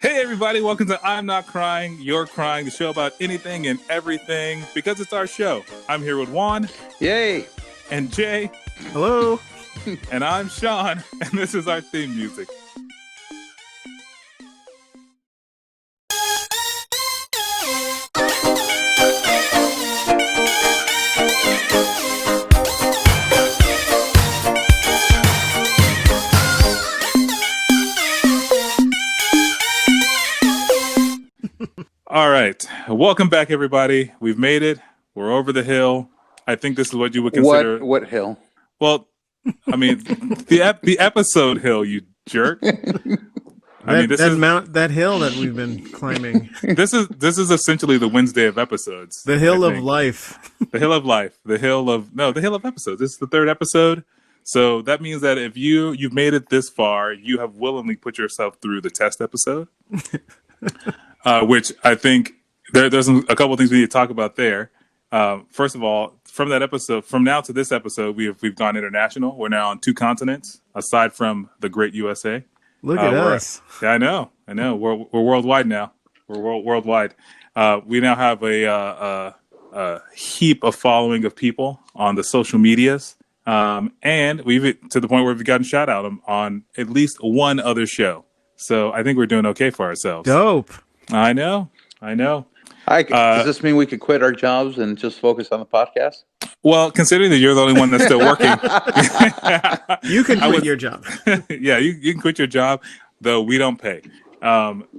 Hey everybody, welcome to I'm Not Crying, You're Crying, the show about anything and everything, because it's our show. I'm here with Juan. Yay! And Jay. Hello. And I'm Sean, and this is our theme music. All right. Welcome back, everybody. We've made it. We're over the hill. I think this is what you would consider... What hill? Well, I mean, the episode hill, you jerk. That hill that we've been climbing. This is essentially the Wednesday of episodes. The hill of life. The hill of life. The hill of episodes. This is the third episode. So that means that if you've made it this far, you have willingly put yourself through the test episode. Which I think there's a couple of things we need to talk about there. First of all, from that episode, from now to this episode, we've gone international. We're now on 2 continents, aside from the great USA. Look at us. Yeah, I know. We're worldwide now. We're worldwide. We now have a heap of following of people on the social medias, and we've to the point where we've gotten shout out on at least one other show. So I think we're doing okay for ourselves. Dope. I know. Does this mean we could quit our jobs and just focus on the podcast? Well, considering that you're the only one that's still working, you can quit your job. Yeah, you can quit your job, though we don't pay.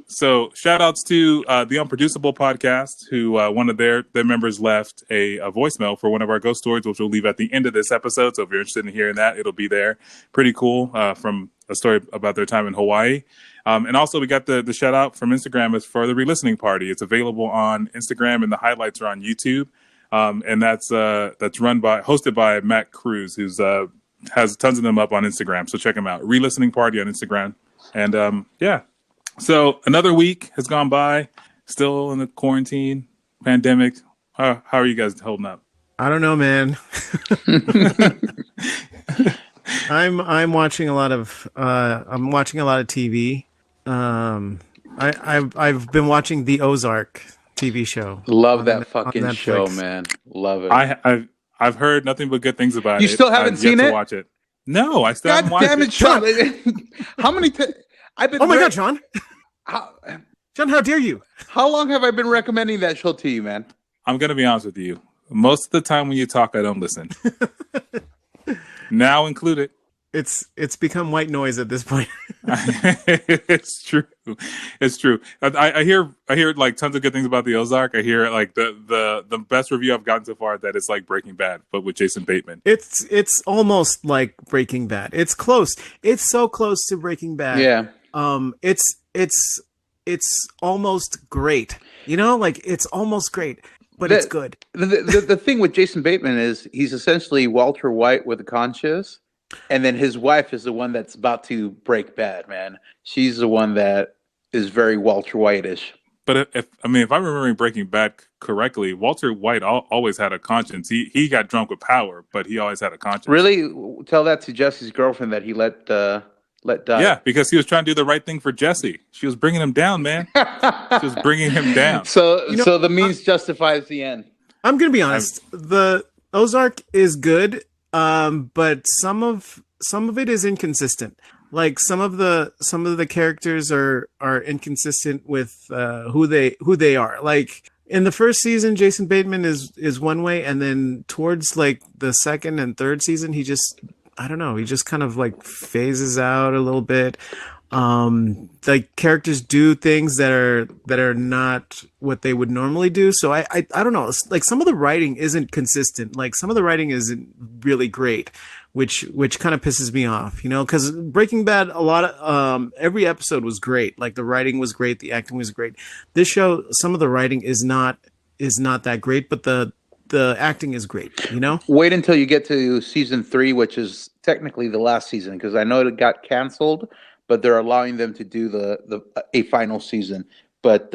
So shout outs to the Unproducible podcast, who one of their members left a voicemail for one of our ghost stories, which we'll leave at the end of this episode. So if you're interested in hearing that, it'll be there. Pretty cool, from a story about their time in Hawaii. And also we got the shout out from Instagram is for the re-listening party. It's available on Instagram and the highlights are on YouTube. And that's hosted by Matt Cruz, who's has tons of them up on Instagram. So check him out. Re-listening party on Instagram. And yeah. So another week has gone by, still in the quarantine pandemic. How are you guys holding up? I don't know, man. I'm watching a lot of TV. I've been watching the Ozark TV show. Love that fucking show, man. Love it. I've heard nothing but good things about it. You still haven't seen it? To watch it. No, I still haven't watched it. God damn it, Sean! How many? I've been. Oh my God, Sean! John, how dare you? How long have I been recommending that show to you, man? I'm gonna be honest with you. Most of the time when you talk, I don't listen. Now included. It's become white noise at this point. It's true. I hear like tons of good things about the Ozark. I hear like the best review I've gotten so far that it's like Breaking Bad, but with Jason Bateman. It's almost like Breaking Bad. It's close. It's so close to Breaking Bad. Yeah. It's almost great. Like it's almost great, but it's good. The thing with Jason Bateman is he's essentially Walter White with a conscience. And then his wife is the one that's about to break bad, man. She's the one that is very Walter White-ish. But if I'm remembering Breaking Bad correctly, Walter White always had a conscience. He got drunk with power, but he always had a conscience. Really? Tell that to Jesse's girlfriend that he let die. Yeah, because he was trying to do the right thing for Jesse. She was bringing him down, man. She was bringing him down. So the means justifies the end. I'm going to be honest. The Ozark is good. But some of it is inconsistent. Like some of the characters are inconsistent with who they are. Like in the first season, Jason Bateman is one way, and then towards like the second and third season, he just kind of like phases out a little bit. Like characters do things that are not what they would normally do. So I don't know. It's like some of the writing isn't consistent. Like some of the writing isn't really great, which kind of pisses me off, because Breaking Bad, a lot of, every episode was great. Like the writing was great. The acting was great. This show, some of the writing is not that great, but the acting is great, Wait until you get to season 3, which is technically the last season, because I know it got canceled, but they're allowing them to do a final season. But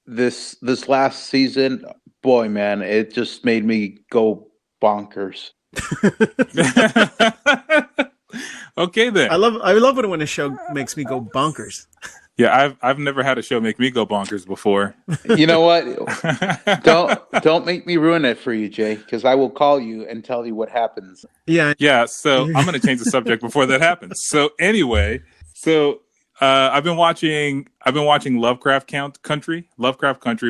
this last season, boy, man, it just made me go bonkers. Okay, then. I love it when a show makes me go bonkers. Yeah, I've never had a show make me go bonkers before. You know what? Don't make me ruin it for you, Jay, because I will call you and tell you what happens. Yeah. Yeah, so I'm going to change the subject before that happens. So anyway, so I've been watching Lovecraft Country,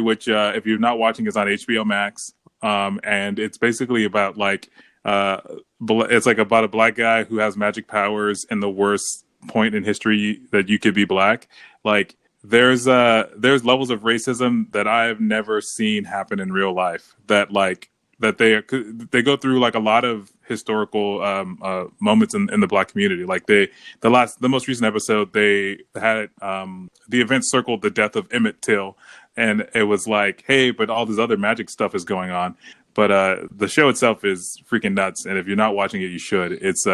which if you're not watching is on HBO Max. And it's basically about like it's like about a black guy who has magic powers in the worst point in history that you could be black. Like there's levels of racism that I've never seen happen in real life. That they go through like a lot of historical moments in the black community. Like the most recent episode, they had the event circled the death of Emmett Till, and it was like, hey, but all this other magic stuff is going on. But the show itself is freaking nuts, and if you're not watching it, you should. It's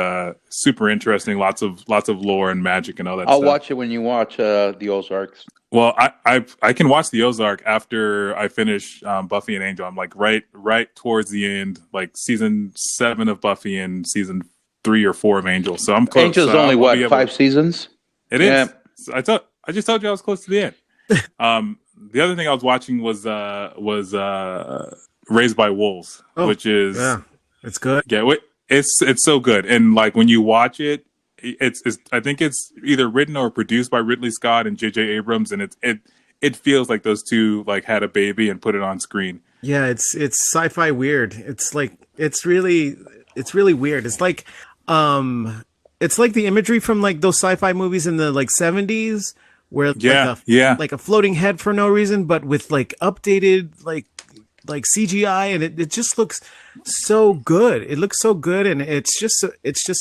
super interesting, lots of lore and magic and all that. I'll stuff. watch it when you watch the Ozarks. Well, I can watch the Ozark after I finish Buffy and Angel. I'm like right towards the end, like season 7 of Buffy and season 3 or 4 of Angel. So I'm close. Angel's only what, 5 seasons? It is. Yeah. I just told you I was close to the end. The other thing I was watching was Raised by Wolves, which is it's good. Yeah, it's so good, and like when you watch it. It's I think it's either written or produced by Ridley Scott and J.J. Abrams, and it feels like those two like had a baby and put it on screen. Yeah, it's sci-fi weird. It's like it's really weird. It's like the imagery from like those sci-fi movies in the like 70s where like a floating head for no reason, but with like updated like CGI, and it just looks so good. It looks so good, and it's just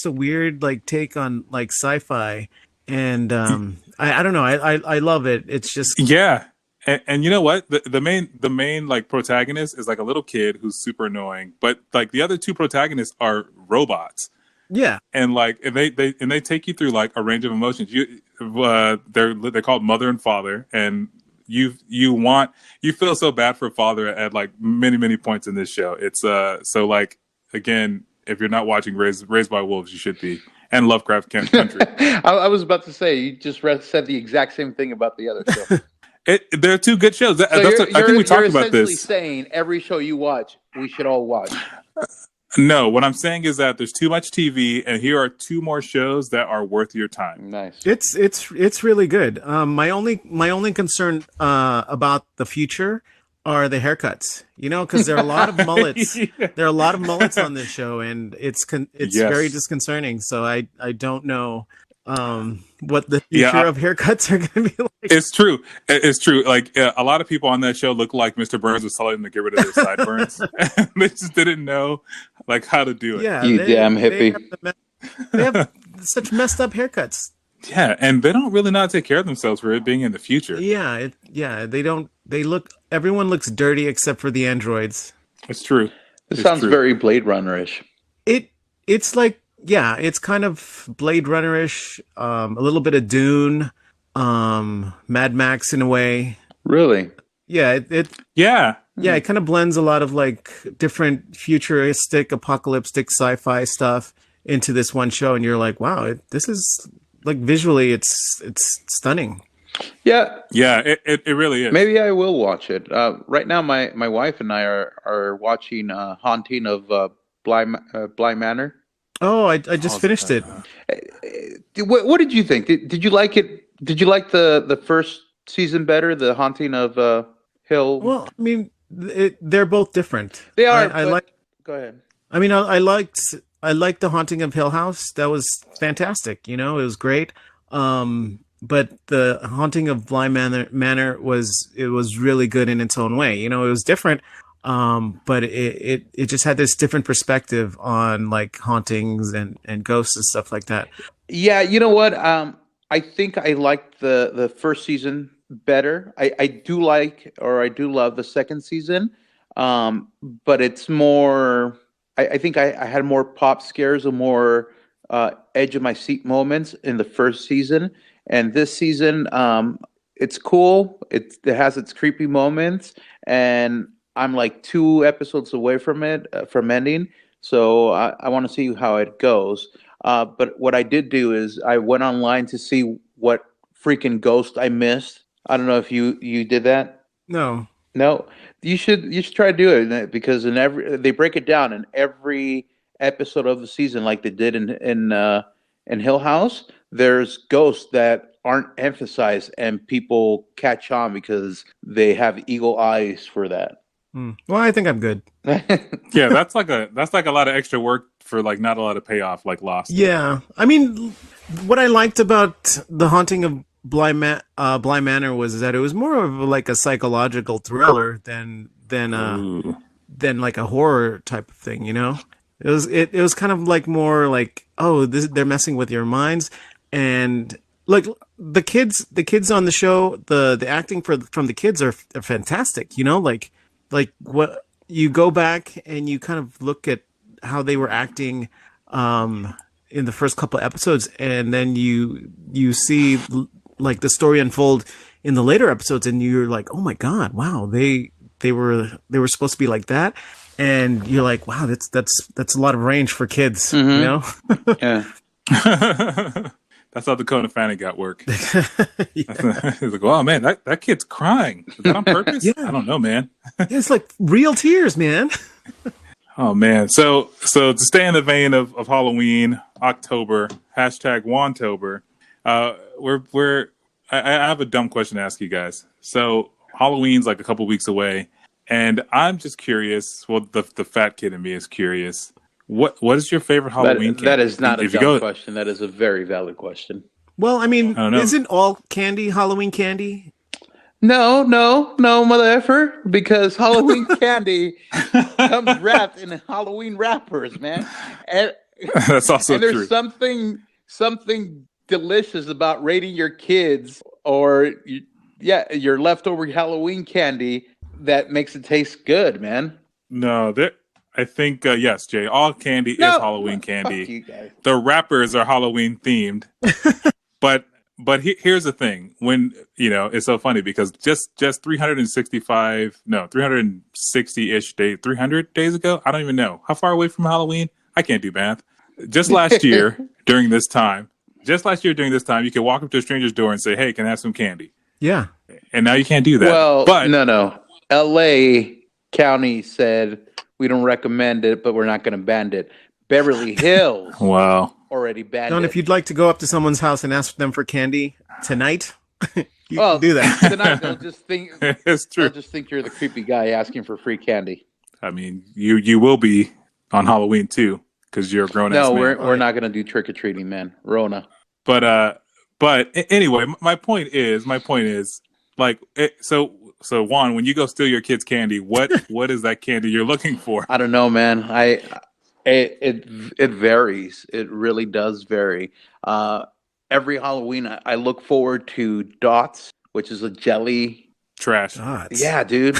a weird like take on like sci-fi, and I don't know. I love it. It's just and you know what? The main like protagonist is like a little kid who's super annoying, but like the other two protagonists are robots. Yeah, and like they take you through like a range of emotions. They're called mother and father, and you feel so bad for a father at like many points in this show. It's so like again, if you're not watching Raised by Wolves, you should be, and Lovecraft Country. I was about to say you just said the exact same thing about the other show. They're two good shows. I think we talked about this. You're essentially saying every show you watch, we should all watch. No, what I'm saying is that there's too much TV, and here are 2 more shows that are worth your time. Nice. It's really good. My only concern about the future are the haircuts. You know, because there are a lot of mullets. There are a lot of mullets on this show, and it's very disconcerting. So I don't know what the future of haircuts are going to be like. It's true. Like a lot of people on that show look like Mr. Burns was telling them to get rid of their sideburns. They just didn't know like how to do it. Yeah, damn hippie. They have such messed up haircuts. Yeah, and they don't really know how to take care of themselves for it being in the future. Yeah, they don't. Everyone looks dirty except for the androids. It's true. This sounds very Blade Runner-ish. It's like, yeah, it's kind of Blade Runner-ish, a little bit of Dune, Mad Max in a way. Really? Yeah, it kind of blends a lot of like different futuristic, apocalyptic sci-fi stuff into this one show, and you're like, wow, this is like visually, it's stunning. Yeah, it really is. Maybe I will watch it. Right now, my wife and I are watching Haunting of Bly Manor. Oh, I just finished it. What did you think? Did you like it? Did you like the first season better? The Haunting of Hill. Well, I mean, they're both different. They are. Go ahead. I mean, I liked the Haunting of Hill House. That was fantastic. You know, it was great. But the Haunting of Bly Manor was really good in its own way. You know, it was different. But it just had this different perspective on like hauntings and ghosts and stuff like that. Yeah, you know what? I think I liked the first season better. I do love the second season. But it's more. I think I had more pop scares and more edge of my seat moments in the first season. And this season, it's cool. It has its creepy moments, and I'm like 2 episodes away from ending. So I want to see how it goes. But what I did do is I went online to see what freaking Ghost I missed. I don't know if you did that. No. No, you should try to do it because they break it down in every episode of the season, like they did in Hill House. There's ghosts that aren't emphasized, and people catch on because they have eagle eyes for that. Well, I think I'm good. Yeah, that's like a lot of extra work for like not a lot of payoff, like Lost. Yeah, I mean, what I liked about The Haunting of Bly Manor was that it was more of like a psychological thriller than like a horror type of thing. You know, it was kind of like more like, oh, they're messing with your minds, and like the kids on the show, the acting from the kids are fantastic. You know, like what you go back and you kind of look at how they were acting in the first couple of episodes, and then you see like the story unfold in the later episodes, and you're like, oh my god, wow, they were supposed to be like that, and you're like, wow, that's a lot of range for kids, you know? Yeah. That's how Dakota Fanning got work. Yeah. He's like, oh man, that kid's crying. Is that on purpose? Yeah. I don't know, man. It's like real tears, man. Oh man. So to stay in the vein of Halloween, October, #Wantober, I have a dumb question to ask you guys. So Halloween's like a couple weeks away, and I'm just curious. Well, the fat kid in me is curious. What is your favorite Halloween candy? That is not a If dumb question. That is a very valid question. Well, I mean, I don't know. isn't all candy Halloween candy? No, mother effer, because Halloween candy comes wrapped in Halloween wrappers, man. And, That's also and there's true. something delicious about raiding your kids or your leftover Halloween candy that makes it taste good, man. No, I think yes, Jay. All candy is Halloween candy. Fuck you guys. The wrappers are Halloween themed, but here's the thing. When it's so funny because just 360-ish days, 300 days ago. I don't even know how far away from Halloween. I can't do math. Just last year during this time, you could walk up to a stranger's door and say, "Hey, can I have some candy?" Yeah. And now you can't do that. Well, but no. L.A. County said we don't recommend it, but we're not going to ban it. Beverly Hills wow. already banned Don, it. if you'd like to go up to someone's house and ask them for candy tonight, you can do that. Tonight they'll just think It's true. they'll just think you're the creepy guy asking for free candy. I mean, you will be on Halloween too because you're a grown ass No, man. we're not going to do trick or treating, man. Rona. But anyway, my point is like so Juan, when you go steal your kid's candy, what is that candy you're looking for? I don't know, man. It varies. It really does vary. Every Halloween, I look forward to Dots, which is a jelly. Trash. Dots. Yeah, dude.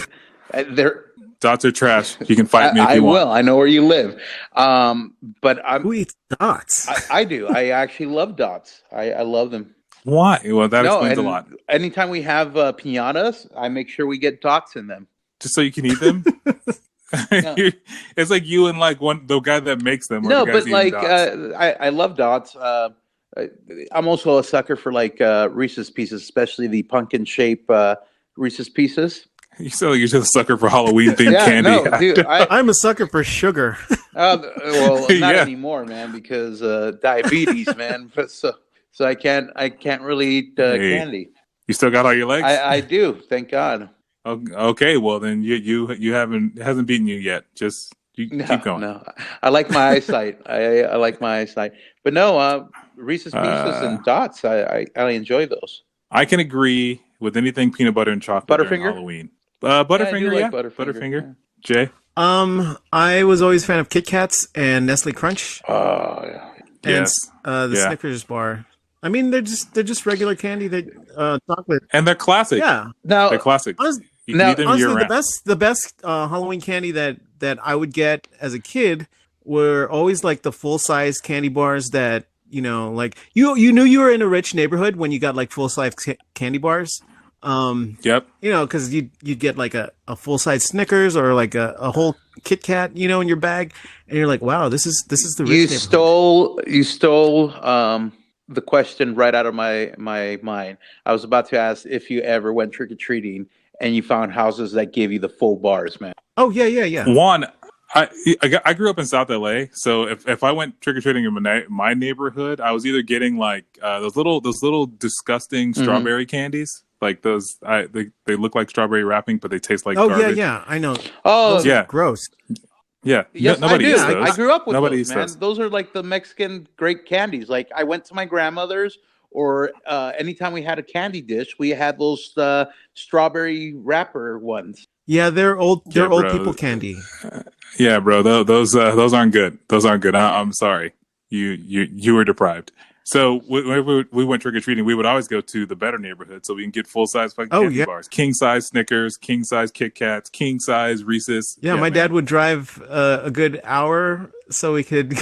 They're Dots are trash. You can fight me if I you want. will. I know where you live. But Who eats dots? I do. I actually love Dots. I love them. Why? Well, that explains a and lot. Anytime we have piñatas, I make sure we get Dots in them. Just so you can eat them. It's like you and like the guy that makes them. No, the guys but like Dots. I love Dots. I'm also a sucker for like Reese's Pieces, especially the pumpkin shape Reese's Pieces. You sound like you're just a sucker for Halloween themed candy. No, dude, I'm a sucker for sugar. well, not Yeah. anymore, man, because diabetes, man. So I can't really eat candy. You still got all your legs? I do, thank God. Okay, well then you haven't it hasn't beaten you yet. Just keep going. No, I like my eyesight. I like my eyesight, but no, Reese's Pieces and Dots. I enjoy those. I can agree with anything peanut butter and chocolate during Butterfinger? Halloween. Butterfinger, I yeah. do like Butterfinger. Jay? I was always a fan of Kit Kats and Nestle Crunch Oh yeah. and Yes. the Yeah. Snickers bar. I mean, they're just regular candy that chocolate. And they're classic. Yeah. Now, They're classic. You can now, eat them Honestly, year-round. the best Halloween candy that I would get as a kid were always like the full size candy bars that like you knew you were in a rich neighborhood when you got like full size candy bars. Yep. Because you'd get like a full size Snickers or like a whole Kit Kat, in your bag, and you're like, wow, this is the rich you neighborhood. stole the question right out of my mind. I was about to ask if you ever went trick or treating and you found houses that gave you the full bars, man. Oh yeah. One, I grew up in South LA, so if I went trick or treating in my neighborhood, I was either getting like those little disgusting strawberry candies, like those. They look like strawberry wrapping, but they taste like garbage. Yeah, I know. Oh, Those are gross. Yeah, yes, nobody I do. eats those. I grew up with Nobody those, eats man. those. Those are like the Mexican great candies. Like I went to my grandmother's, or anytime we had a candy dish, we had those strawberry wrapper ones. Yeah, they're old. They're Yeah, old bro. people candy. Yeah, bro, those aren't good. Those aren't good. I'm sorry, you were deprived. So whenever we went trick or treating, we would always go to the better neighborhood so we can get full size fucking candy bars, king size Snickers, king size Kit Kats, king size Reese's. Yeah, my dad would drive a good hour so we could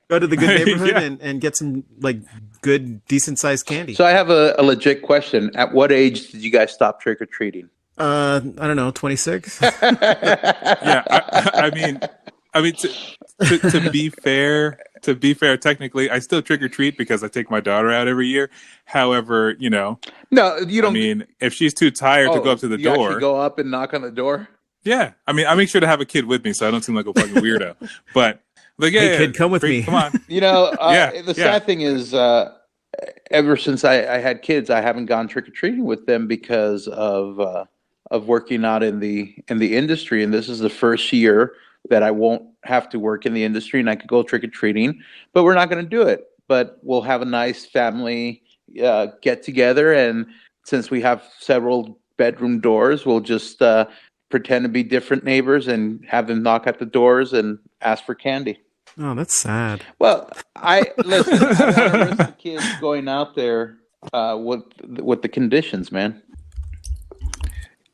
go to the good neighborhood and get some like good decent sized candy. So I have a legit question. At what age did you guys stop trick or treating? I don't know, 26. Yeah, I mean, to be fair, technically, I still trick or treat because I take my daughter out every year. However, No, you don't. I mean, if she's too tired to go up to the you door, actually go up and knock on the door. yeah. I mean, I make sure to have a kid with me so I don't seem like a fucking weirdo. But like, Hey, kid, come with me. Come on. The sad thing is, ever since I had kids, I haven't gone trick or treating with them because of working out in the industry, and this is the first year that I won't have to work in the industry and I could go trick or treating. But we're not going to do it. But we'll have a nice family get together, and since we have several bedroom doors, we'll just pretend to be different neighbors and have them knock at the doors and ask for candy. Oh, that's sad. Well, I don't want to risk the kids going out there with the conditions, man.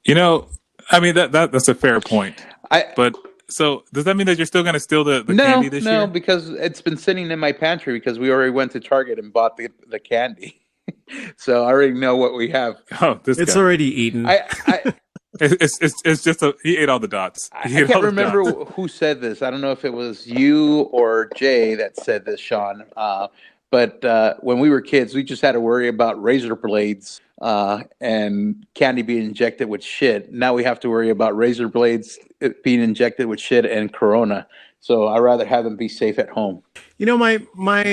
I mean that's a fair point. But so does that mean that you're still going to steal the candy this year? No, because it's been sitting in my pantry because we already went to Target and bought the candy. So I already know what we have. Oh, it's guy. Already eaten. It's just he ate all the dots. I can't remember who said this. I don't know if it was you or Jay that said this, Sean. But when we were kids, we just had to worry about razor blades and candy being injected with shit. Now we have to worry about razor blades being injected with shit and Corona. So I'd rather have them be safe at home. My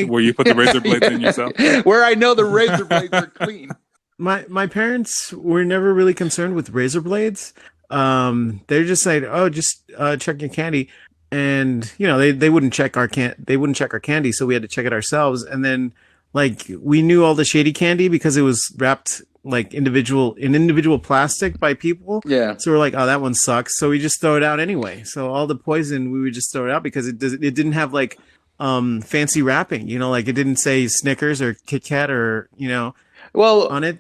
where you put the razor blades in yourself? Where I know the razor blades are clean. My parents were never really concerned with razor blades. They're just like, oh, just check your candy. And they wouldn't check our candy, so we had to check it ourselves. And then like we knew all the shady candy because it was wrapped like individual plastic by people. Yeah. So we're like, oh, that one sucks. So we just throw it out anyway. So all the poison we would just throw it out because it didn't have like fancy wrapping. Like it didn't say Snickers or Kit Kat or well on it.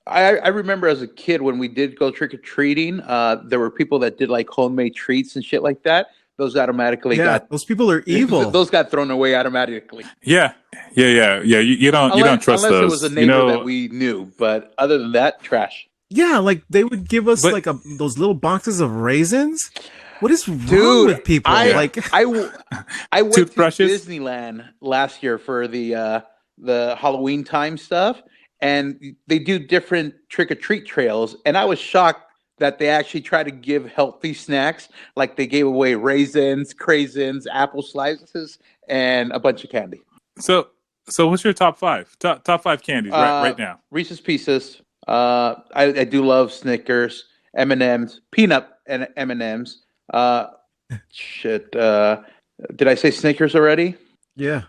I remember as a kid when we did go trick or treating, there were people that did like homemade treats and shit like that. Those automatically those people are evil. Those got thrown away automatically. Yeah. You don't trust unless those. It was a neighbor that we knew, but other than that, trash. Yeah, like they would give us those little boxes of raisins. What is wrong with people? I went to Toothbrushes? Disneyland last year for the Halloween time stuff, and they do different trick or treat trails, and I was shocked that they actually try to give healthy snacks. Like they gave away raisins, craisins, apple slices, and a bunch of candy. So what's your top five? Top five candies right now? Reese's Pieces. I do love Snickers, M&Ms, peanut and M&Ms. Did I say Snickers already? Yeah.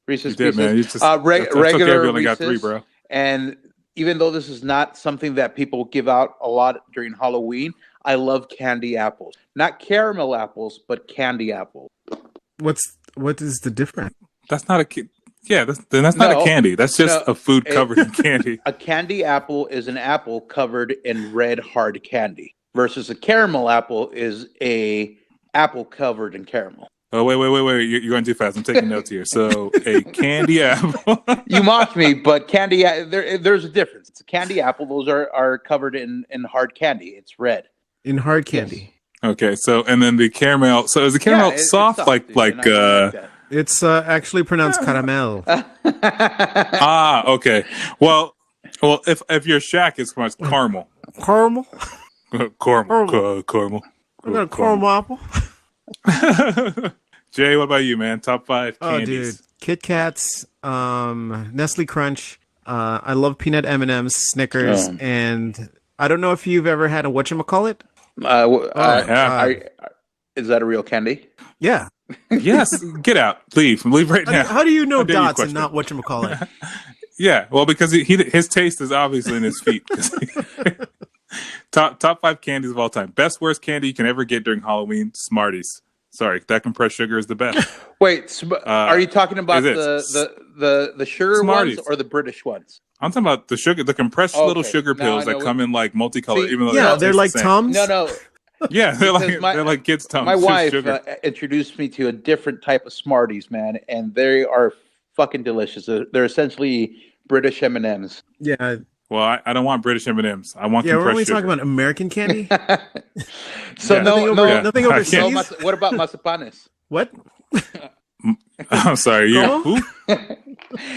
Reese's Pieces. Man. You just, regular okay, only Reese's. got three, bro. And even though this is not something that people give out a lot during Halloween, I love candy apples. Not caramel apples, but candy apples. What is the difference? That's not a that's not a candy. That's just a food covered in candy. A candy apple is an apple covered in red hard candy, versus a caramel apple is a apple covered in caramel. Oh, wait. You're going too fast. I'm taking notes here. So a candy apple. You mocked me, but candy, there's a difference. It's a candy apple. Those are covered in hard candy. It's red. In hard candy. Yes. Okay. So, and then the caramel. So is the caramel soft? Like It's actually pronounced caramel. Ah, okay. Well, if you're Shaq, it's pronounced caramel. Caramel? Caramel. I got a caramel apple. Jay, what about you, man? Top 5 Oh, candies. dude. Kit Kats, Nestle Crunch. I love peanut M&Ms, Snickers, and I don't know if you've ever had a whatchamacallit. Yeah. Is that a real candy? Yeah. Yes, get out. Leave right now. How do you know dare you dots and question? not whatchamacallit? Yeah, well, because his taste is obviously in his feet. Top 5 candies of all time. Best worst candy you can ever get during Halloween. Smarties. Sorry, that compressed sugar is the best. Wait, are you talking about is the sugar Smarties. ones or the British ones? I'm talking about the compressed little sugar Now pills I that know come in like multicolored. See, Even though Yeah, they they're taste like the same. Tums. No. Yeah, they're Because like kids' Tums. My with wife sugar. introduced me to a different type of Smarties, man, and they are fucking delicious. They're essentially British M&Ms. Yeah. Well, I don't want British M&Ms. I want Yeah, we're compressed only sugar. talking about American candy. So Yeah. Nothing Yeah. overseas. What about mazapanes? What? I'm sorry. You Como? who?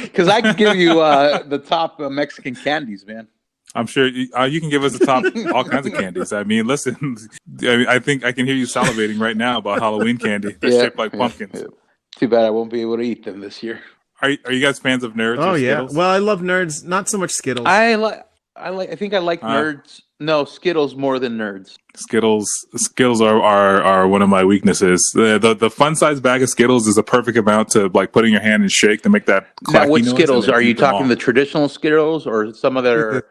Because I can give you the top Mexican candies, man. I'm sure you can give us the top all kinds of candies. I mean, listen, I think I can hear you salivating right now about Halloween candy. They're shaped like pumpkins. Yeah. Too bad I won't be able to eat them this year. Are you guys fans of Nerds? Oh or yeah. Skittles? Well, I love Nerds. Not so much Skittles. I think I like Nerds. No, Skittles more than Nerds. Skittles are one of my weaknesses. The fun size bag of Skittles is a perfect amount to like put in your hand and shake to make that Now, clacky what noise, Skittles and then are you eat them talking? all. The traditional Skittles or some of their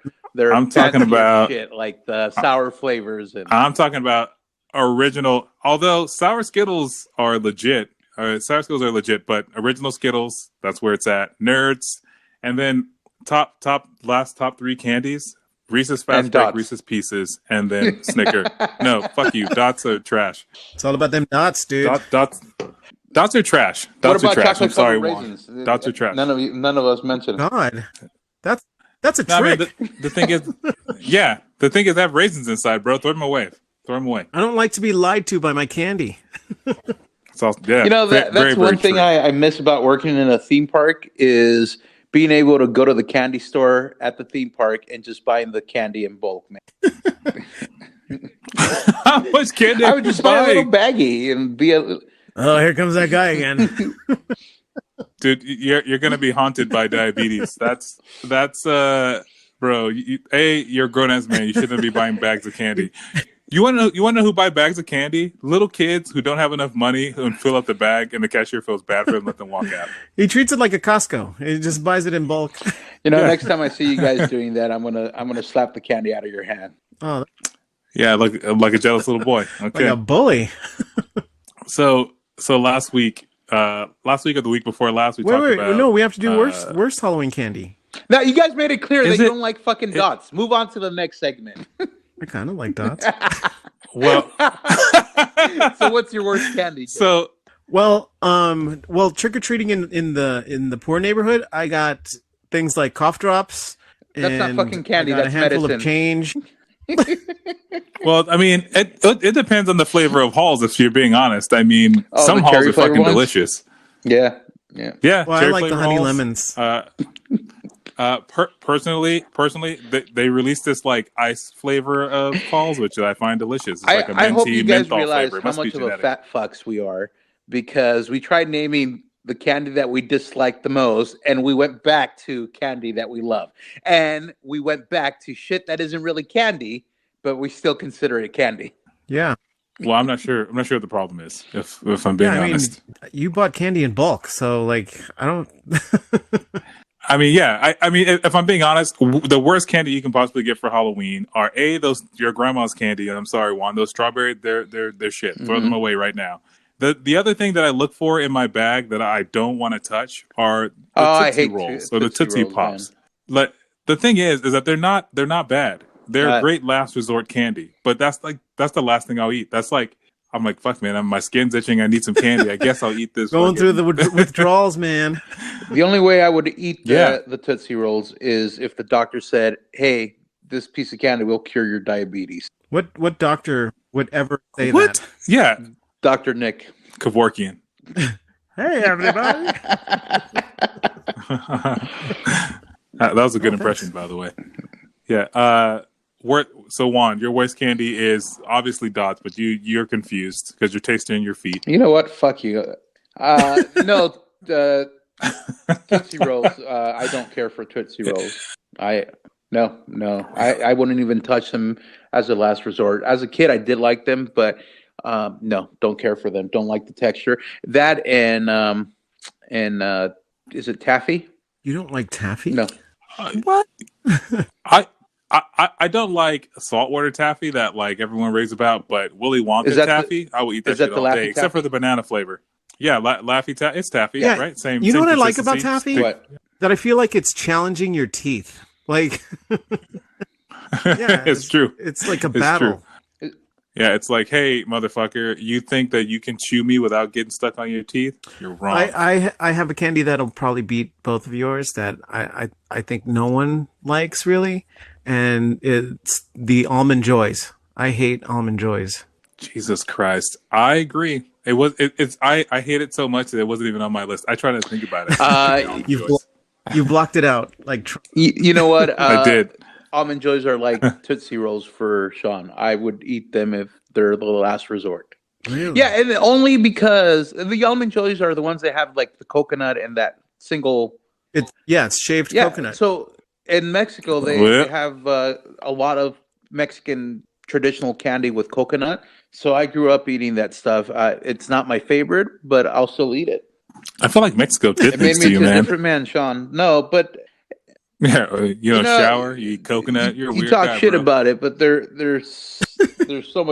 I'm talking fancier about- shit like the sour flavors and I'm talking about original. Although sour Skittles are legit, but original Skittles, that's where it's at. Nerds, and then top 3 candies: Reese's Fast And Break, Dots. Reese's Pieces, and then Snicker. No, fuck you. Dots are trash. It's all about them dots, dude. Dots are trash. what Dots are about trash. I'm chocolate sorry, covered Juan. raisins? Dots are trash. None of us mentioned. God, that's a No, I mean, trick. the thing is, the thing is, they have raisins inside, bro. Throw them away. I don't like to be lied to by my candy. It's all, yeah, You know, very, that's one thing true. I miss about working in a theme park is being able to go to the candy store at the theme park and just buying the candy in bulk, man. How much candy? I would just buy a little baggie and be a. Oh, here comes that guy again. Dude, you're gonna be haunted by diabetes. That's bro. You're a grown ass man. You shouldn't be buying bags of candy. You want to know who buy bags of candy? Little kids who don't have enough money and fill up the bag, and the cashier feels bad for them, let them walk out. He treats it like a Costco. He just buys it in bulk. You know, Yeah. next time I see you guys doing that, I'm gonna slap the candy out of your hand. Oh, Yeah, like a jealous little boy. Okay. like a bully. So last week or the week before last, we talked about. No, we have to do worst Halloween candy. Now you guys made it clear that Is you it- don't like fucking dots. Move on to the next segment. I kind of like dots. Well, So what's your worst candy? Jay? so Well, trick or treating in the poor neighborhood, I got things like cough drops. That's not and fucking candy, I got that's a handful medicine. of change. well, I mean, it depends on the flavor of Halls. If you're being honest, I mean, Oh, some the Halls cherry are flavor fucking ones? delicious. Yeah. Yeah, Well, I cherry like the flavor honey Halls. lemons. Personally, they released this like ice flavor of Halls, which I find delicious. It's like a I hope minty you guys menthol realize flavor. It how must be much of a genetic. fat fucks we are because we tried naming the candy that we dislike the most, and we went back to candy that we love, and we went back to shit that isn't really candy, but we still consider it candy. Yeah. Well, I'm not sure what the problem is. If I'm being Yeah, I mean, honest, you bought candy in bulk, so like I don't. I mean, yeah. I mean, if I'm being honest, the worst candy you can possibly get for Halloween are those your grandma's candy. And I'm sorry, Juan, those strawberry, they're shit. Throw them away right now. The other thing that I look for in my bag that I don't want to touch are the I Tootsie hate Rolls Tootsie or the Tootsie Rolls, Pops. Like the thing is that they're not bad. They're great last resort candy. But that's the last thing I'll eat. That's like I'm like, fuck, man, my skin's itching. I need some candy. I guess I'll eat this. Going through fucking- the withdrawals, man. The only way I would eat Yeah. the Tootsie Rolls is if the doctor said, "Hey, this piece of candy will cure your diabetes." What doctor would ever say What? that? Yeah, Dr. Nick. Kevorkian. Hey, everybody. That was a good impression, by the way. Yeah. So Juan, your worst candy is obviously dots, but you're confused because you're tasting your feet. You know what? Fuck you. No, Tootsie Rolls. I don't care for Tootsie Rolls. I wouldn't even touch them as a last resort. As a kid, I did like them, but no, don't care for them. Don't like the texture. That and is it taffy? You don't like taffy? No. What? I don't like saltwater taffy that like everyone raves about, but Willy Wonka taffy, I will eat that shit all day, except for the banana flavor. Yeah, Laffy Taffy. It's taffy, yeah, right? Same. You know same what I like about taffy? What? That I feel like it's challenging your teeth. Like, yeah, it's true. It's like a battle. True. Yeah, it's like, hey, motherfucker, you think that you can chew me without getting stuck on your teeth? You're wrong. I have a candy that'll probably beat both of yours that I think no one likes really, and it's the Almond Joys. I hate Almond Joys. Jesus Christ, I agree. I hate it so much that it wasn't even on my list. I try to think about it. You blocked it out. Like you know what? I did. Almond Joys are like Tootsie Rolls for Sean. I would eat them if they're the last resort. Really? Yeah, and only because the Almond Joys are the ones that have like the coconut and that single. It's shaved coconut. So in Mexico, they have a lot of Mexican traditional candy with coconut. So I grew up eating that stuff. It's not my favorite, but I'll still eat it. I feel like Mexico did It made things me to you, into a man. different man, Sean. No, but Yeah, you know, shower, you eat coconut. You're a you weird talk guy, shit bro. about it, but there's so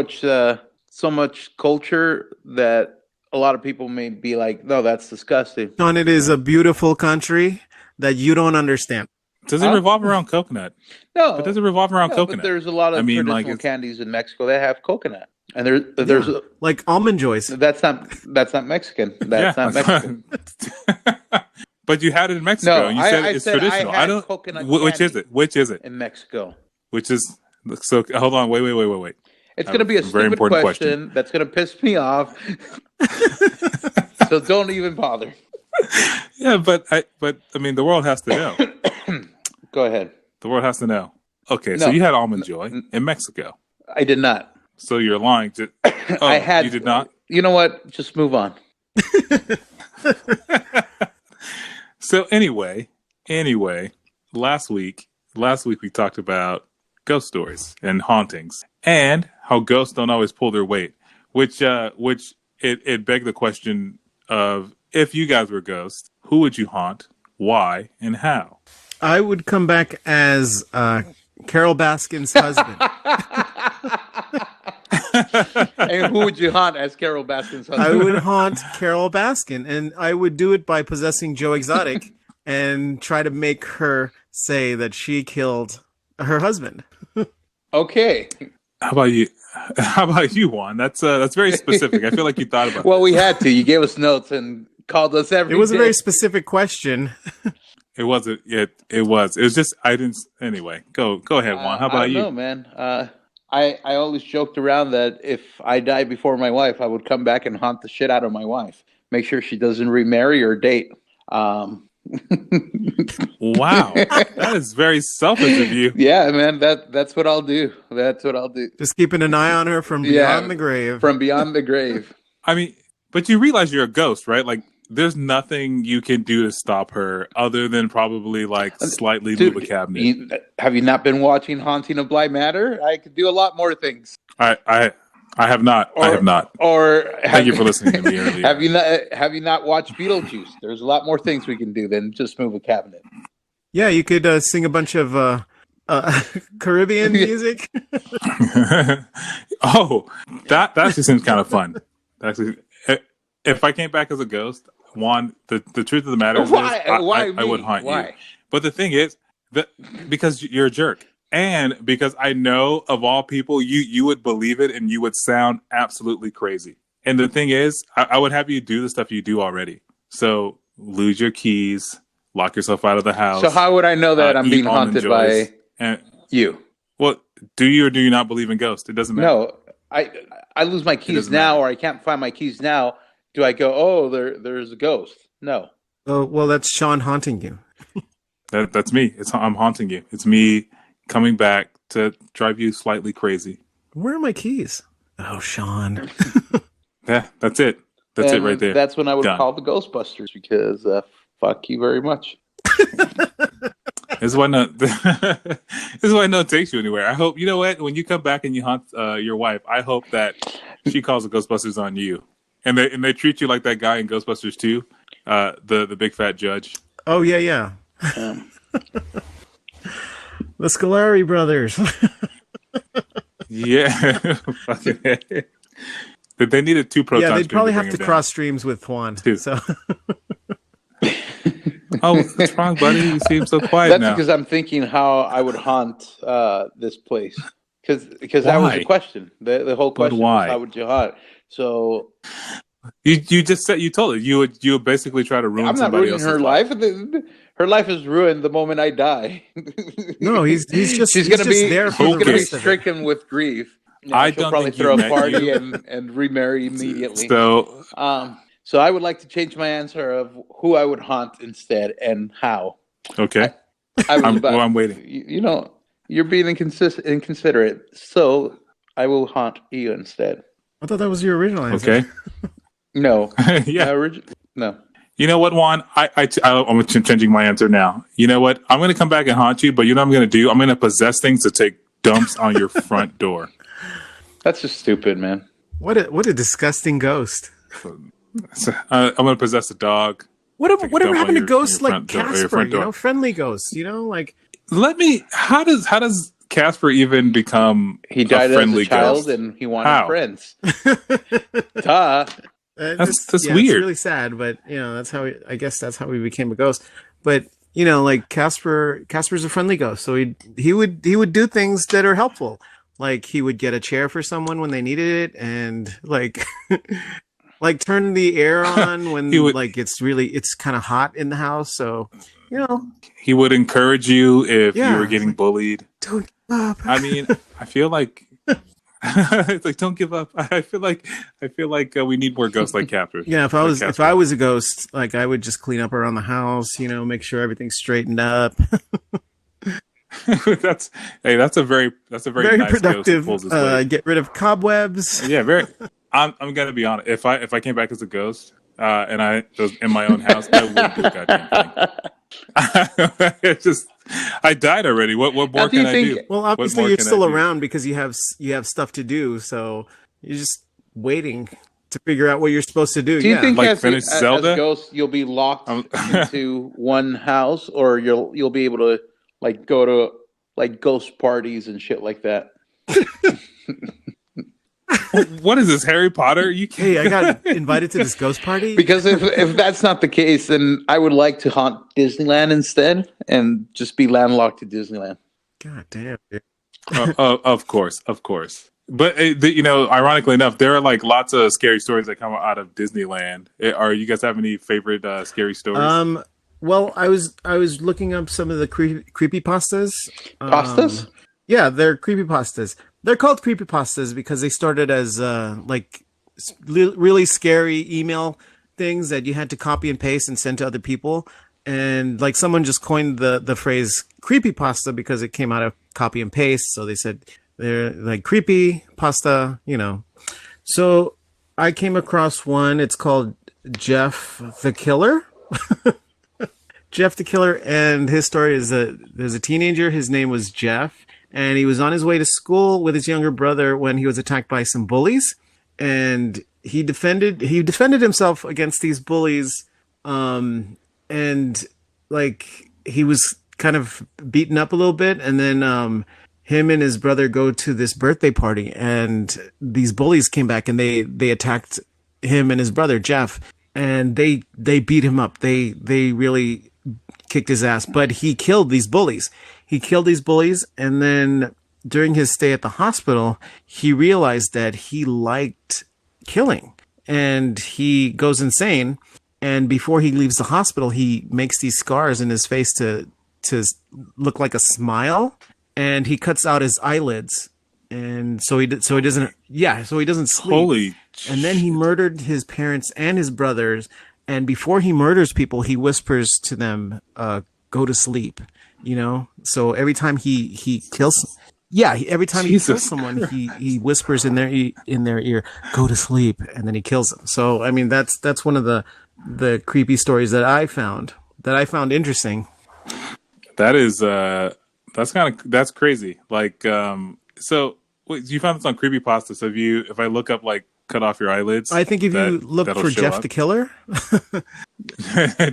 much culture that a lot of people may be like, no, that's disgusting. Sean, it is a beautiful country that you don't understand. Does it revolve around coconut? No, But does it revolve around coconut? But there's a lot of traditional candies in Mexico that have coconut, and there's like Almond Joys. That's not Mexican. That's not Mexican. But you had it in Mexico. No, and you said it's traditional. I don't. Coconut which is it? Which is it? In Mexico. Which is so? Hold on. Wait. It's going to be a very stupid important question that's going to piss me off. So don't even bother. Yeah, but I mean, the world has to know. Go ahead. The world has to know. Okay, so you had Almond Joy in Mexico. I did not. So you're lying. I had. You did not. You know what? Just move on. So anyway, last week we talked about ghost stories and hauntings and how ghosts don't always pull their weight, which it begged the question of, if you guys were ghosts, who would you haunt, why, and how? I would come back as Carol Baskin's husband. And who would you haunt as Carol Baskin's husband? I would haunt Carol Baskin, and I would do it by possessing Joe Exotic and try to make her say that she killed her husband. Okay. How about you, Juan? That's very specific. I feel like you thought about Well, we had to. You gave us notes and called us every It was day. a very specific question. It wasn't. It was. It was just. I didn't. Anyway, go ahead, Juan. How about you? I don't know, man. I always joked around that if I died before my wife, I would come back and haunt the shit out of my wife. Make sure she doesn't remarry or date. Wow, that is very selfish of you. Yeah, man. That's what I'll do. That's what I'll do. Just keeping an eye on her from beyond the grave. From beyond the grave. I mean, but you realize you're a ghost, right? Like, there's nothing you can do to stop her other than probably like slightly move a cabinet. Have you not been watching Haunting of Bly Manor? I could do a lot more things. I have not. I have not. Thank you for listening to me earlier. Have you not watched Beetlejuice? There's a lot more things we can do than just move a cabinet. Yeah, you could sing a bunch of Caribbean music. Oh, that actually seems kind of fun. Actually, if I came back as a ghost, Juan, the truth of the matter is, I would haunt you. But the thing is that because you're a jerk, and because I know of all people, you would believe it, and you would sound absolutely crazy. And the thing is, I would have you do the stuff you do already. So lose your keys, lock yourself out of the house. So how would I know that I'm being haunted by you? Well, do you or do you not believe in ghosts? It doesn't matter. No, I lose my keys now, or I can't find my keys now. Do I go, oh, there's a ghost? No. Oh, well, that's Sean haunting you. That's me. I'm haunting you. It's me coming back to drive you slightly crazy. Where are my keys? Oh, Sean. Yeah, that's it. That's it right there. That's when I would Done. call the Ghostbusters because fuck you very much. This is why no. This is why no takes you anywhere. I hope you know what. When you come back and you haunt your wife, I hope that she calls the Ghostbusters on you, and they treat you like that guy in Ghostbusters 2, the big fat judge. Oh, yeah. The Scolari brothers. Yeah. They needed 2 protons. Yeah, they'd probably have to cross streams with Juan. So. Oh, what's wrong, buddy? You seem so quiet That's now. because I'm thinking how I would haunt this place. Because that was the question. The whole question was how would you haunt? So you just said you told it you would basically try to ruin. I'm not ruining her life. Her life is ruined the moment I die. No, he's just she's gonna be there. She's gonna be stricken with grief. I she'll don't probably think throw you a party met and remarry immediately. So I would like to change my answer of who I would haunt instead and how. Okay. I'm waiting. You know, you're being inconsiderate, so I will haunt you instead. I thought that was your original answer. Okay. No. Yeah. No. You know what, Juan? I'm changing my answer now. You know what? I'm going to come back and haunt you, but you know what I'm going to do? I'm going to possess things to take dumps on your front door. That's just stupid, man. What a disgusting ghost. I'm going to possess a dog. Whatever happened to ghosts like Casper? Friendly ghosts. Like. How does Casper even become? He died a friendly as a child, ghost? and he wanted friends. Duh. That's weird. It's really sad, but that's how I guess that's how he became a ghost. But like Casper's a friendly ghost, so he would do things that are helpful. Like he would get a chair for someone when they needed it, and like turn the air on when it's kind of hot in the house. So he would encourage you if you were getting bullied. Don't give up. I mean, I feel like it's like don't give up. I feel like we need more ghosts like Casper. Yeah, if I was a ghost, like I would just clean up around the house. Make sure everything's straightened up. that's a very nice productive. Ghost Get rid of cobwebs. Yeah, very. I'm gonna be honest. If I came back as a ghost and I was in my own house, I wouldn't do a goddamn thing. It's just I died already. What more can I do? Well, obviously you're still around because you have stuff to do. So you're just waiting to figure out what you're supposed to do. Do you think like finish Zelda? As a ghost, you'll be locked into one house, or you'll be able to like go to like ghost parties and shit like that? What is this, Harry Potter? Hey, I got invited to this ghost party. Because if that's not the case, then I would like to haunt Disneyland instead and just be landlocked to Disneyland. God damn. Of course. But ironically enough, there are like lots of scary stories that come out of Disneyland. Are you guys have any favorite scary stories? Well, I was looking up some of the creepypastas. Pastas? Yeah, they're creepypastas. They're called creepypastas because they started as really scary email things that you had to copy and paste and send to other people. And like someone just coined the phrase creepypasta because it came out of copy and paste. So they said they're like creepy pasta, So I came across one. It's called Jeff the Killer. Jeff the Killer, and his story is that there's a teenager. His name was Jeff. And he was on his way to school with his younger brother when he was attacked by some bullies, and he defended himself against these bullies. And like he was kind of beaten up a little bit, and then him and his brother go to this birthday party, and these bullies came back and they attacked him and his brother Jeff, and they beat him up. They really kicked his ass, but he killed these bullies. And then during his stay at the hospital, he realized that he liked killing, and he goes insane. And before he leaves the hospital, he makes these scars in his face to look like a smile, and he cuts out his eyelids, and so he doesn't sleep. Holy And then he murdered his parents and his brothers. And before he murders people, he whispers to them, go to sleep, So every time he kills, every time he kills someone, he whispers in their ear, go to sleep. And then he kills them. So, I mean, that's one of the creepy stories that I found interesting. That is, that's crazy. Like, so wait, you found this on Creepypasta. So if I look up like cut off your eyelids, I think if you look for Jeff up. the Killer,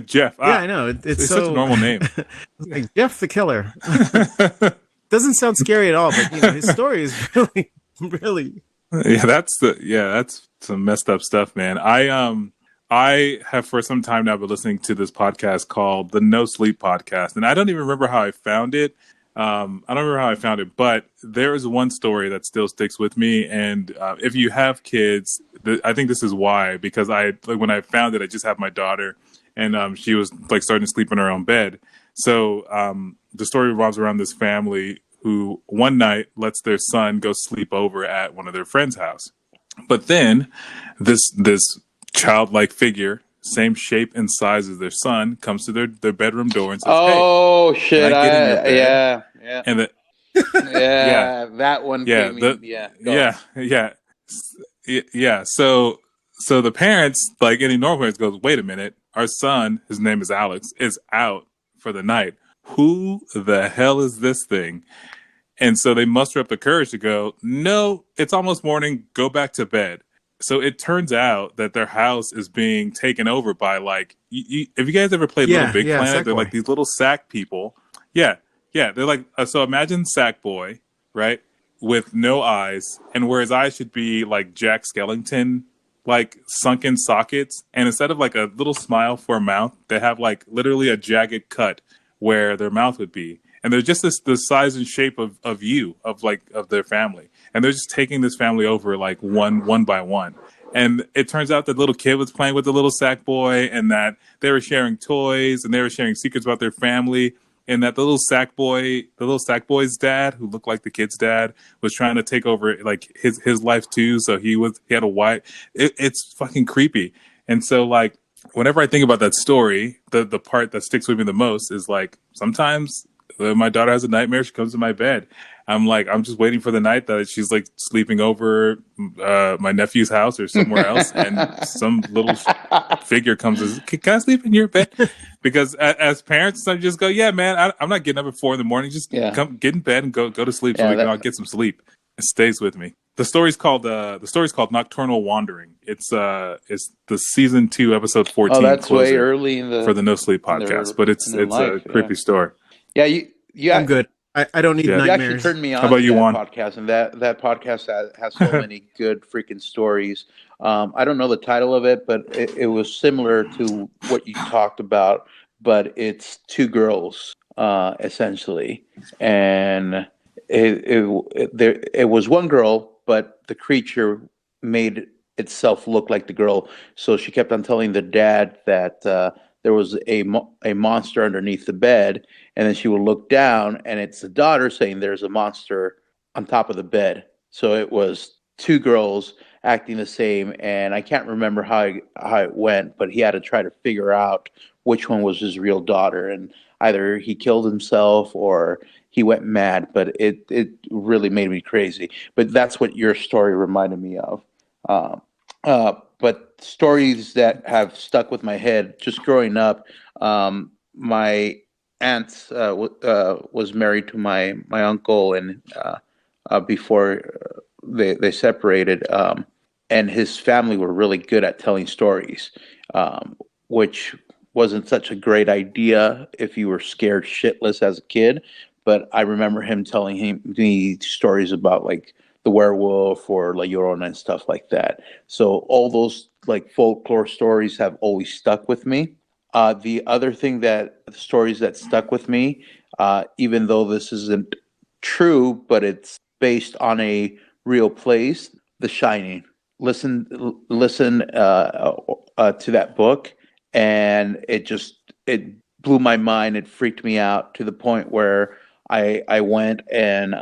Jeff. Yeah, I know. It's such a normal name. Like Jeff the Killer. Doesn't sound scary at all, but his story is really, really. Yeah, that's some messed up stuff, man. I have for some time now been listening to this podcast called the No Sleep Podcast, and I don't even remember how I found it. But there is one story that still sticks with me. And if you have kids, I think this is why, because when I found it, I just had my daughter, and she was like starting to sleep in her own bed. So the story revolves around this family who one night lets their son go sleep over at one of their friends' house. But then this childlike figure, same shape and size as their son, comes to their bedroom door and says, "Oh, hey, shit! Yeah. And that one. So the parents, like any normal parents, goes, wait a minute, our son, his name is Alex, is out for the night. Who the hell is this thing? And so they muster up the courage to go, no, it's almost morning, go back to bed. So it turns out that their house is being taken over by like, have you guys ever played Little Big Planet? They're like these little sack people. Yeah. They're like, so imagine Sackboy, right? With no eyes, and where his eyes should be like Jack Skellington, like sunken sockets. And instead of like a little smile for a mouth, they have like literally a jagged cut where their mouth would be. And they're just the size and shape of their family. And they're just taking this family over like one by one. And it turns out that little kid was playing with the little sack boy, and that they were sharing toys, and they were sharing secrets about their family. And that the little sack boy's dad, who looked like the kid's dad, was trying to take over like his life too. So he had a wife. It's fucking creepy. And so like whenever I think about that story, the part that sticks with me the most is like sometimes my daughter has a nightmare. She comes to my bed. I'm just waiting for the night that she's like sleeping over my nephew's house or somewhere else, and some little figure comes and says, can I sleep in your bed? Because as parents, I just go, yeah, man, I'm not getting up at 4 a.m. Just come get in bed and go to sleep so we can all get some sleep. It stays with me. The story's called Nocturnal Wandering. It's the season 2, episode 14. Oh, that's way early for the No Sleep podcast, but it's a creepy story. Yeah, I'm good. I don't need nightmares. You actually turned me on How about to you, that Juan? podcast, and that podcast has so many good freaking stories. I don't know the title of it, but it was similar to what you talked about, but it's 2 girls, essentially. And it was one girl, but the creature made itself look like the girl. So she kept on telling the dad that there was a monster underneath the bed, and then she would look down, and it's the daughter saying there's a monster on top of the bed. So it was 2 girls acting the same, and I can't remember how it went, but he had to try to figure out which one was his real daughter, and either he killed himself or he went mad. But it really made me crazy. But that's what your story reminded me of. But stories that have stuck with my head just growing up, my aunt was married to my uncle, and before they separated, and his family were really good at telling stories, which wasn't such a great idea if you were scared shitless as a kid. But I remember him telling me stories about like the werewolf or La Llorona and stuff like that. So all those like folklore stories have always stuck with me. The other thing stories that stuck with me, even though this isn't true, but it's based on a real place, The Shining. Listen to that book, and it blew my mind. It freaked me out to the point where I went and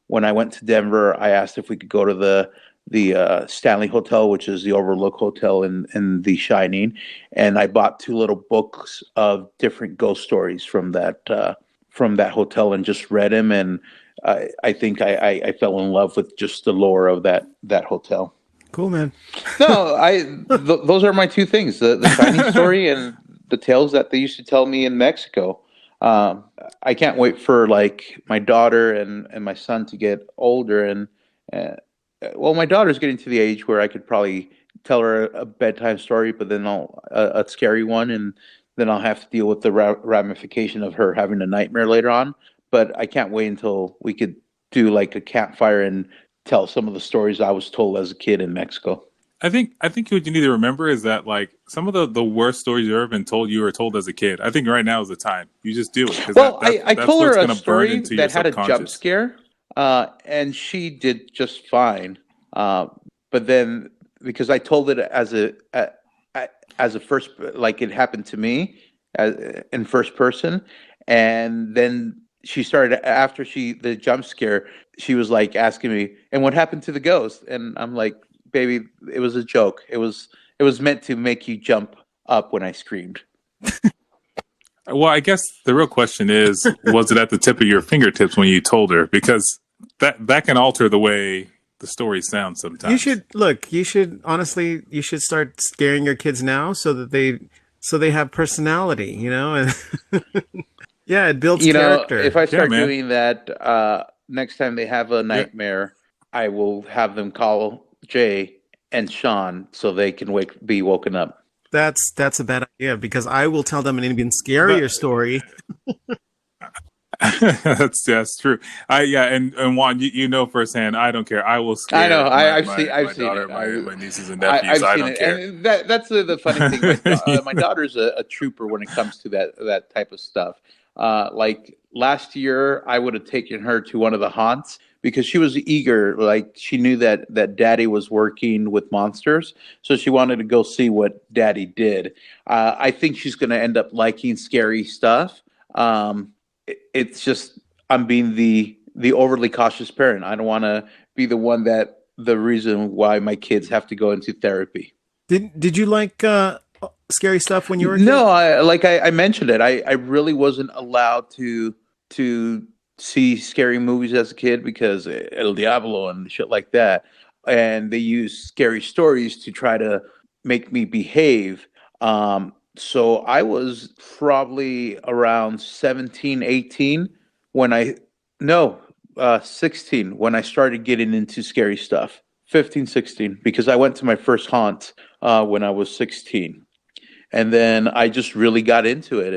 when I went to Denver, I asked if we could go to Stanley Hotel, which is the Overlook Hotel in The Shining, and I bought 2 little books of different ghost stories from that hotel and just read them, and I think I fell in love with just the lore of that hotel. Cool, man. No, those are my 2 things: the Shining story and the tales that they used to tell me in Mexico. I can't wait for like my daughter and my son to get older, and well, my daughter's getting to the age where I could probably tell her a bedtime story, but then a scary one, and then I'll have to deal with the ramification of her having a nightmare later on. But I can't wait until we could do like a campfire and tell some of the stories I was told as a kid in Mexico. I think what you need to remember is that like some of the worst stories you've ever been told, you were told as a kid. I think right now is the time you just do it. Well, I told her a story that had a jump scare, and she did just fine. But then because I told it as a first, like it happened to me in first person, and then she started after the jump scare. She was like asking me, "And what happened to the ghost?" And I'm like, "Baby, it was a joke. It was meant to make you jump up when I screamed." Well, I guess the real question is, was it at the tip of your fingertips when you told her? Because that can alter the way the story sounds sometimes. You should honestly start scaring your kids now so that they have personality, you know? And yeah, it builds character. If I start doing that, next time they have a nightmare, I will have them call Jay and Sean so they can be woken up. That's a bad idea, because I will tell them an even scarier story. That's true. And Juan, you know firsthand. I don't care. I will scare. I know. I've seen daughter, it. My nieces and nephews. I don't care. And that's the funny thing. My daughter's a trooper when it comes to that type of stuff. Like last year, I would have taken her to one of the haunts because she was eager. Like she knew that Daddy was working with monsters, so she wanted to go see what Daddy did. I think she's going to end up liking scary stuff. It's just I'm being the overly cautious parent. I don't want to be the reason why my kids have to go into therapy. Did you like scary stuff when you were a kid? No, I mentioned it. I really wasn't allowed to see scary movies as a kid because El Diablo and shit like that. And they use scary stories to try to make me behave. So I was probably around 17, 18 16 when I started getting into scary stuff. 15, 16, because I went to my first haunt when I was 16. And then I just really got into it.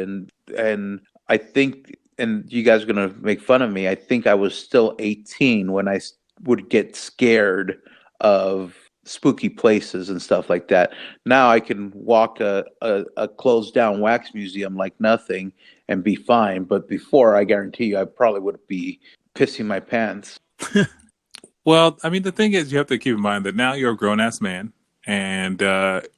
And I think, and you guys are going to make fun of me, I think I was still 18 when I would get scared of spooky places and stuff like that. Now I can walk a closed down wax museum like nothing and be fine. But before, I guarantee you, I probably would be pissing my pants. Well, I mean, the thing is, you have to keep in mind that now you're a grown-ass man. And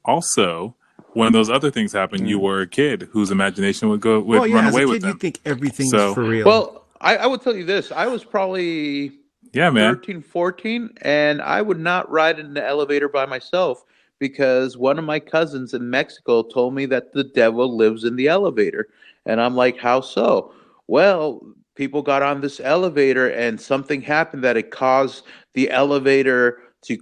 also, when those other things happen, you were a kid whose imagination would run away with them. You think everything's for real. Well, I would tell you this. I was probably 13, 14, and I would not ride in the elevator by myself because one of my cousins in Mexico told me that the devil lives in the elevator. And I'm like, how so? Well, people got on this elevator and something happened that it caused the elevator to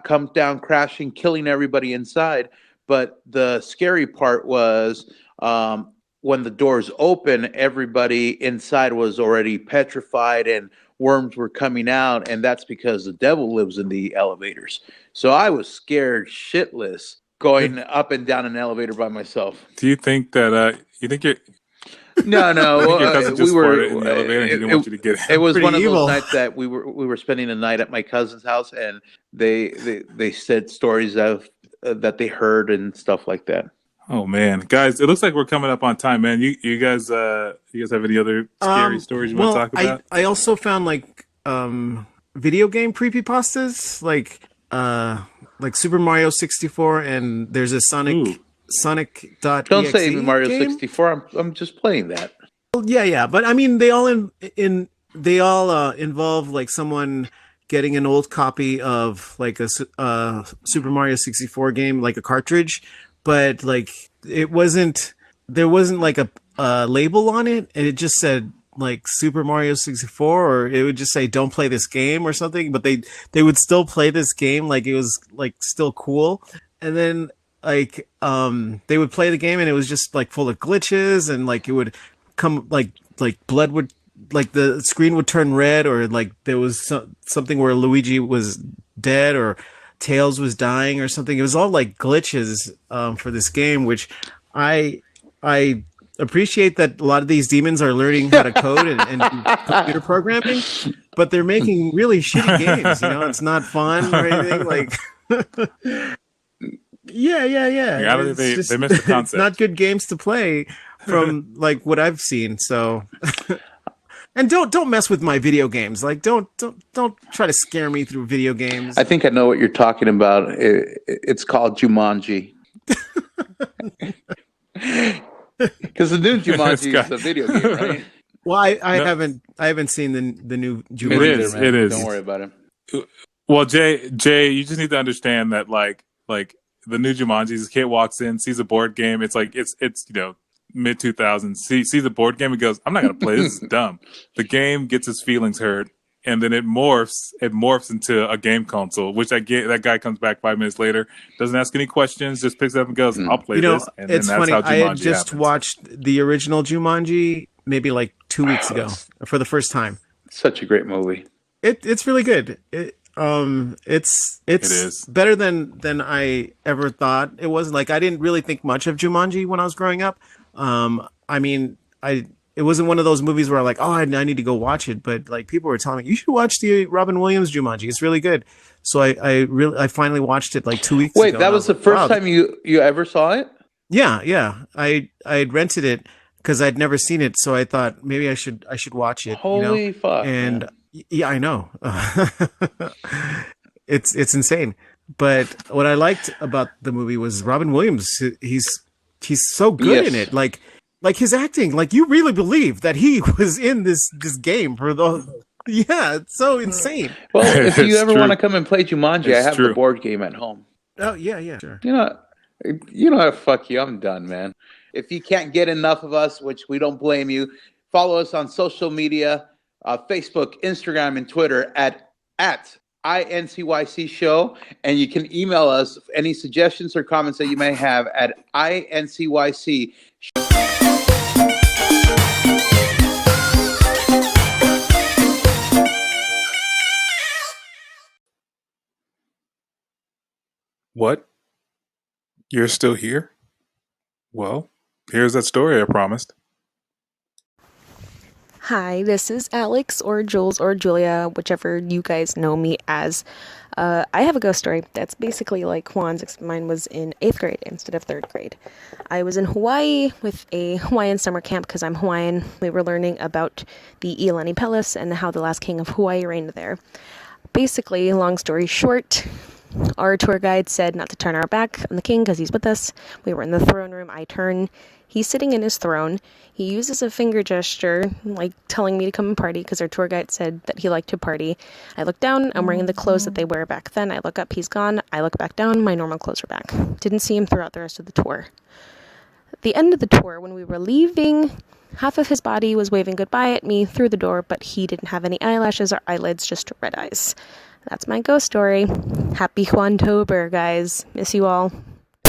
come down crashing, killing everybody inside. But the scary part was when the doors open, everybody inside was already petrified and worms were coming out, and that's because the devil lives in the elevators. So I was scared shitless going up and down an elevator by myself. Do you think that you think you're? No. Your cousin just farted in the elevator and he didn't want you to get out. It was one of evil. those nights that we were spending a night at my cousin's house, and they said stories of that they heard and stuff like that. Oh man, guys, it looks like we're coming up on time, man. You guys have any other scary stories you want to talk about? I also found like video game creepypastas, like Super Mario 64, and there's a Sonic.exe. Don't say Mario game? 64. I'm just playing that. Well, yeah, but I mean they all involve like someone getting an old copy of like a Super Mario 64 game, like a cartridge, but like there wasn't like a label on it, and it just said like Super Mario 64, or it would just say don't play this game or something, but they would still play this game like it was like still cool. And then like they would play the game and it was just like full of glitches, and like it would come like blood would, like the screen would turn red, or like there was something where Luigi was dead or Tails was dying or something. It was all like glitches for this game, which I appreciate that a lot of these demons are learning how to code and computer programming, but they're making really shitty games. You know, it's not fun or anything. Like, yeah. I don't think they missed the concept. Not good games to play from like what I've seen. So, and don't mess with my video games. Like, don't try to scare me through video games. I think I know what you're talking about. It's called Jumanji. Because the new Jumanji is a video game, right? Well, I haven't seen the new Jumanji. It is. Don't worry about it. Well, Jay, you just need to understand that like the new Jumanji, this kid walks in, sees a board game. It's like it's mid 2000s. Sees a board game and goes, "I'm not gonna play. This is dumb." The game gets his feelings hurt, and then it morphs into a game console, which that guy comes back 5 minutes later, doesn't ask any questions, just picks it up and goes, "I'll play this." And it's then that's funny. how Jumanji I had just happens. watched the original Jumanji maybe like 2 weeks ago for the first time. Such a great movie. It's really good. It's It is. better than I ever thought it was. Like, I didn't really think much of Jumanji when I was growing up. I mean, it wasn't one of those movies where I'm like, oh, I need to go watch it. But like, people were telling me, you should watch the Robin Williams Jumanji. It's really good. So I finally watched it like 2 weeks ago. Wait, that was the first time you ever saw it? Yeah. I had rented it because I'd never seen it, so I thought maybe I should watch it. Holy fuck! And man. yeah, I know. It's insane. But what I liked about the movie was Robin Williams. He's so good in it. Like his acting. Like, you really believe that he was in this game for the. Yeah, it's so insane. Well, if you ever true. want to come and play Jumanji, I have true. the board game at home. Oh yeah, sure. You know, fuck you. I'm done, man. If you can't get enough of us, which we don't blame you, follow us on social media, Facebook, Instagram, and Twitter at INCYCSHOW, and you can email us any suggestions or comments that you may have at INCYC. What? You're still here? Well, here's that story I promised. Hi, this is Alex or Jules or Julia, whichever you guys know me as. I have a ghost story that's basically like Juan's, except mine was in 8th grade instead of 3rd grade. I was in Hawaii with a Hawaiian summer camp because I'm Hawaiian. We were learning about the Iolani Palace and how the last king of Hawaii reigned there. Basically, long story short, our tour guide said not to turn our back on the king because he's with us. We were in the throne room. I turn. He's sitting in his throne. He uses a finger gesture, like telling me to come and party because our tour guide said that he liked to party. I look down. I'm wearing the clothes that they wear back then. I look up. He's gone. I look back down. My normal clothes are back. Didn't see him throughout the rest of the tour. At the end of the tour, when we were leaving, half of his body was waving goodbye at me through the door, but he didn't have any eyelashes or eyelids, just red eyes. That's my ghost story. Happy Juantober, guys. Miss you all.